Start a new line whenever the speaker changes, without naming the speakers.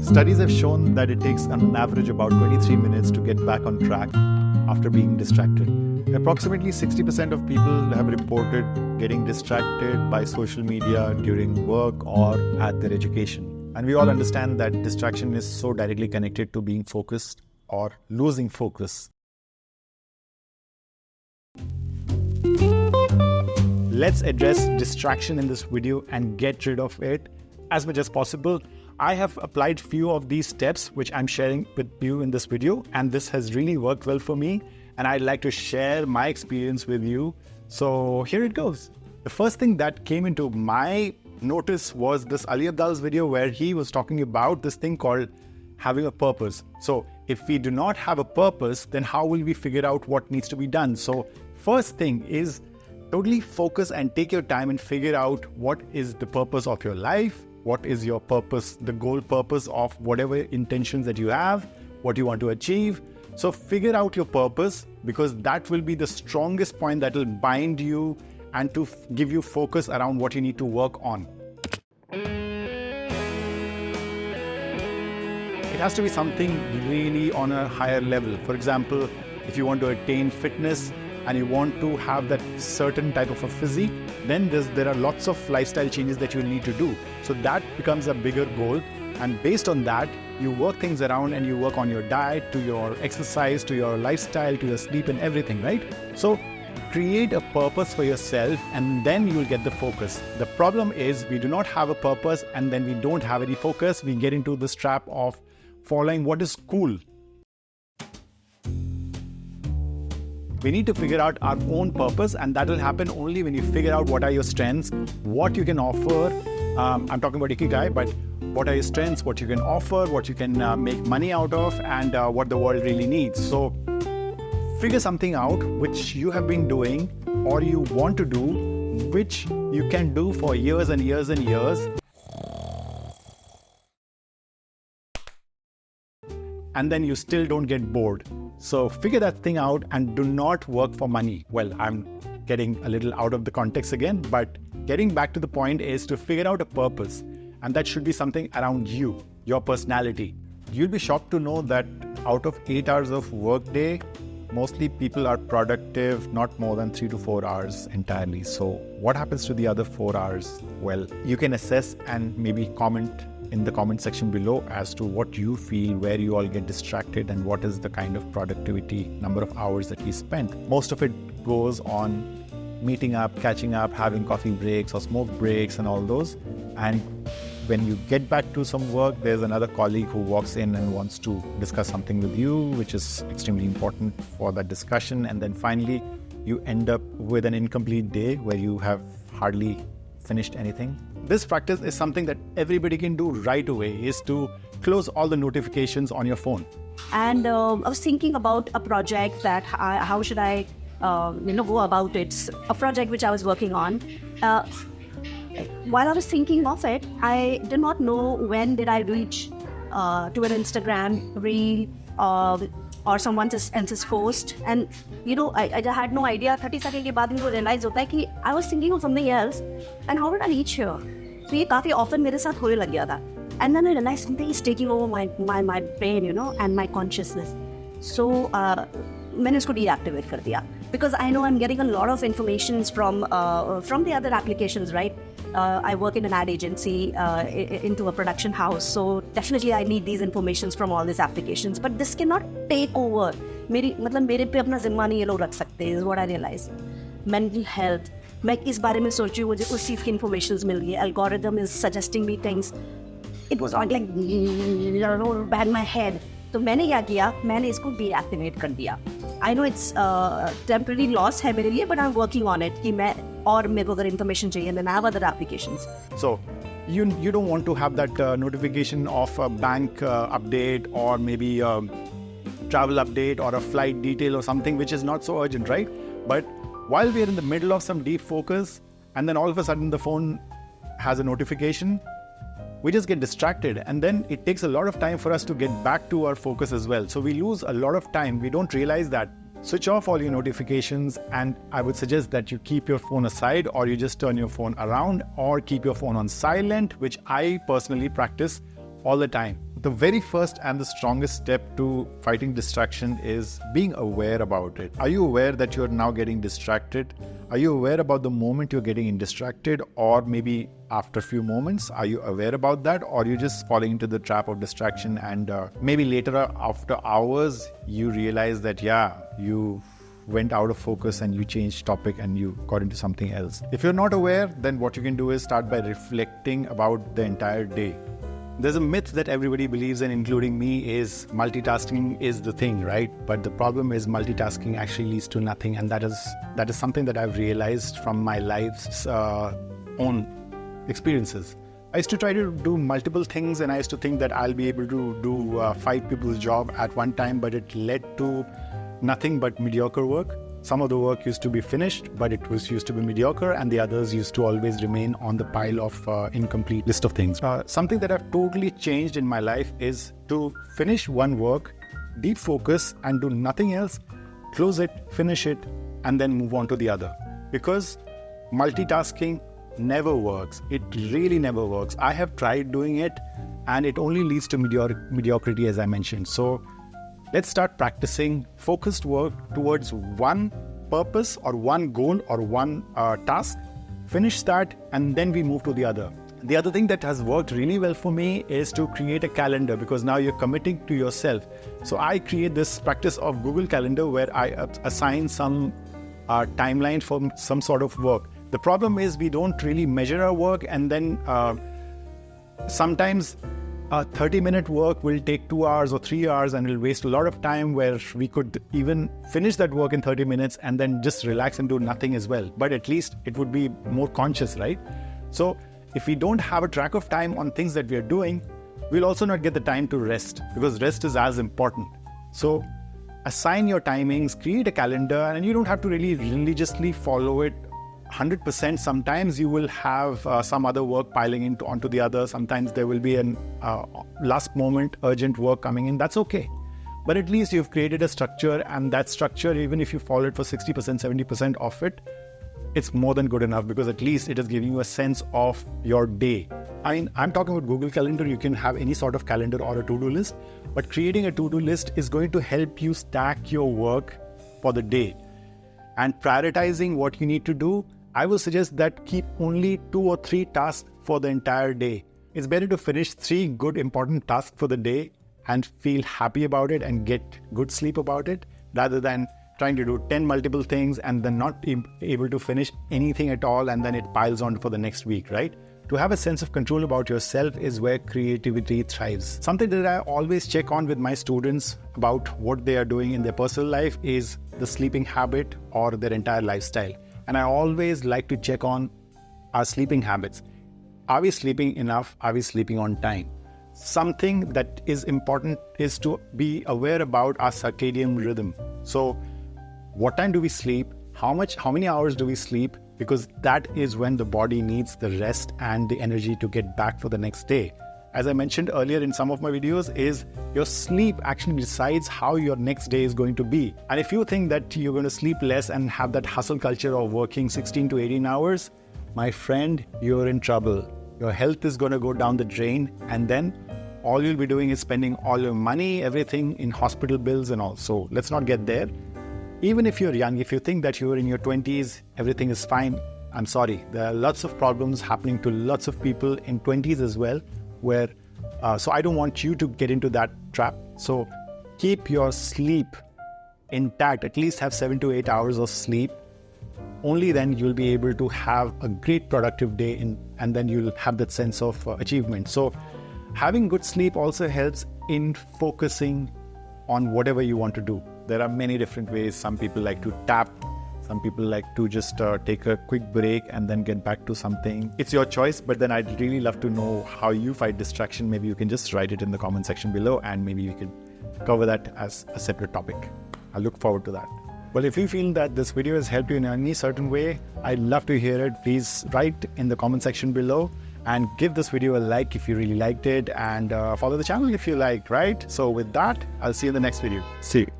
Studies have shown that it takes on average about 23 minutes to get back on track after being distracted. Approximately 60% of people have reported getting distracted by social media during work or at their education. And we all understand that distraction is so directly connected to being focused or losing focus. Let's address distraction in this video and get rid of it as much as possible. I have applied few of these steps which I'm sharing with you in this video, and this has really worked well for me, and I'd like to share my experience with you. So here it goes. The first thing that came into my notice was this Ali Abdal's video where he was talking about this thing called having a purpose. So if we do not have a purpose, then how will we figure out what needs to be done? So first thing is totally focus and take your time and figure out what is the purpose of your life. What is your purpose, the goal purpose of whatever intentions that you have, what you want to achieve. So figure out your purpose, because that will be the strongest point that will bind you and to give you focus around what you need to work on. It has to be something really on a higher level. For example, if you want to attain fitness and you want to have that certain type of a physique, then there are lots of lifestyle changes that you need to do. So that becomes a bigger goal. And based on that, you work things around and you work on your diet, to your exercise, to your lifestyle, to your sleep and everything, right? So create a purpose for yourself and then you'll get the focus. The problem is we do not have a purpose and then we don't have any focus. We get into this trap of following what is cool. We need to figure out our own purpose, and that will happen only when you figure out what are your strengths, what you can offer. I'm talking about Ikigai, but what are your strengths, what you can offer, what you can make money out of, and what the world really needs. So figure something out which you have been doing or you want to do, which you can do for years and years and years. And then you still don't get bored. So figure that thing out and do not work for money. Well, I'm getting a little out of the context again, but getting back to the point is to figure out a purpose. And that should be something around you, your personality. You'll be shocked to know that out of 8 hours of work day, mostly people are productive not more than 3 to 4 hours entirely. So what happens to the other 4 hours? Well, you can assess and maybe comment in the comment section below as to what you feel, where you all get distracted, and what is the kind of productivity number of hours that we spent. Most of it goes on meeting up, catching up, having coffee breaks or smoke breaks and all those. And when you get back to some work, there's another colleague who walks in and wants to discuss something with you, which is extremely important for that discussion. And then finally, you end up with an incomplete day where you have hardly finished anything. This practice is something that everybody can do right away, is to close all the notifications on your phone.
And I was thinking about a project that how should I go about it. It's a project which I was working on. While I was thinking of it, I did not know when did I reach to an Instagram reel or someone else's post. And I had no idea. 30 seconds के बाद मुझे realize होता है कि I was thinking of something else and how did I reach here? So ये काफी often मेरे साथ होने लग गया था. And then I realized something is taking over my brain, and my consciousness. So मैंने उसको deactivate कर दिया, because I know I'm getting a lot of informations from the other applications, right? I work in an ad agency, into a production house, so definitely I need these informations from all these applications. But this cannot take over. मेरे पे अपना जिम्मा नहीं ये लोग रख सकते, is what I realized. Mental health. मैं इस बारे में सोच रही हूँ, मुझे उस चीज़ की informations मिल रही है. Algorithm is suggesting me things. It was all like bang my head. तो मैंने क्या किया? मैंने इसको deactivate कर दिया. I know it's temporary loss है मेरे लिए, but I'm working on it कि मैं और मेरे को अगर information चाहिए, then I have other applications.
So you don't want to have that notification of a bank update or maybe a travel update or a flight detail or something which is not so urgent, right? But while we are in the middle of some deep focus and then all of a sudden the phone has a notification, we just get distracted, and then it takes a lot of time for us to get back to our focus as well. So we lose a lot of time. We don't realize that. Switch off all your notifications, and I would suggest that you keep your phone aside, or you just turn your phone around, or keep your phone on silent, which I personally practice all the time. The very first and the strongest step to fighting distraction is being aware about it. Are you aware that you're now getting distracted? Are you aware about the moment you're getting distracted, or maybe after a few moments? Are you aware about that, or are you just falling into the trap of distraction and maybe later after hours you realize that you went out of focus and you changed topic and you got into something else? If you're not aware, then what you can do is start by reflecting about the entire day. There's a myth that everybody believes in, including me, is multitasking is the thing, right? But the problem is multitasking actually leads to nothing, and that is something that I've realized from my life's own experiences. I used to try to do multiple things, and I used to think that I'll be able to do 5 people's job at one time, but it led to nothing but mediocre work. Some of the work used to be finished, but it was used to be mediocre, and the others used to always remain on the pile of incomplete list of things. Something that I've totally changed in my life is to finish one work, deep focus, and do nothing else, close it, finish it, and then move on to the other. Because multitasking never works. It really never works. I have tried doing it, and it only leads to mediocrity, as I mentioned. So let's start practicing focused work towards one purpose or one goal or one task. Finish that, and then we move to the other. The other thing that has worked really well for me is to create a calendar, because now you're committing to yourself. So I create this practice of Google Calendar where I assign some timeline for some sort of work. The problem is we don't really measure our work, and then sometimes a 30-minute work will take 2 hours or 3 hours, and it'll waste a lot of time where we could even finish that work in 30 minutes and then just relax and do nothing as well. But at least it would be more conscious, right? So if we don't have a track of time on things that we are doing, we'll also not get the time to rest, because rest is as important. So assign your timings, create a calendar, and you don't have to really religiously follow it 100%. Sometimes you will have some other work piling onto the other. Sometimes there will be an last moment urgent work coming in. That's okay. But at least you've created a structure, and that structure, even if you follow it for 60%, 70% of it, it's more than good enough, because at least it is giving you a sense of your day. I mean, I'm talking about Google Calendar. You can have any sort of calendar or a to-do list, but creating a to-do list is going to help you stack your work for the day. And prioritizing what you need to do, I will suggest that keep only 2 or 3 tasks for the entire day. It's better to finish 3 good important tasks for the day and feel happy about it and get good sleep about it, rather than trying to do 10 multiple things and then not able to finish anything at all, and then it piles on for the next week, right? To have a sense of control about yourself is where creativity thrives. Something that I always check on with my students about what they are doing in their personal life is the sleeping habit or their entire lifestyle. And I always like to check on our sleeping habits. Are we sleeping enough? Are we sleeping on time? Something that is important is to be aware about our circadian rhythm. So what time do we sleep? How many hours do we sleep? Because that is when the body needs the rest and the energy to get back for the next day. As I mentioned earlier in some of my videos, is your sleep actually decides how your next day is going to be. And if you think that you're going to sleep less and have that hustle culture of working 16 to 18 hours, my friend, you're in trouble. Your health is going to go down the drain, and then all you'll be doing is spending all your money, everything in hospital bills and all. So let's not get there. Even if you're young, if you think that you're in your 20s, everything is fine, I'm sorry. There are lots of problems happening to lots of people in 20s as well, where so I don't want you to get into that trap. So keep your sleep intact. At least have 7 to 8 hours of sleep. Only then you'll be able to have a great productive day, and then you'll have that sense of achievement. So having good sleep also helps in focusing on whatever you want to do. There are many different ways. Some people like to tap. Some people like to just take a quick break and then get back to something. It's your choice, but then I'd really love to know how you fight distraction. Maybe you can just write it in the comment section below, and maybe we can cover that as a separate topic. I look forward to that. Well, if you feel that this video has helped you in any certain way, I'd love to hear it. Please write in the comment section below, and give this video a like if you really liked it, and follow the channel if you liked, right? So with that, I'll see you in the next video. See you.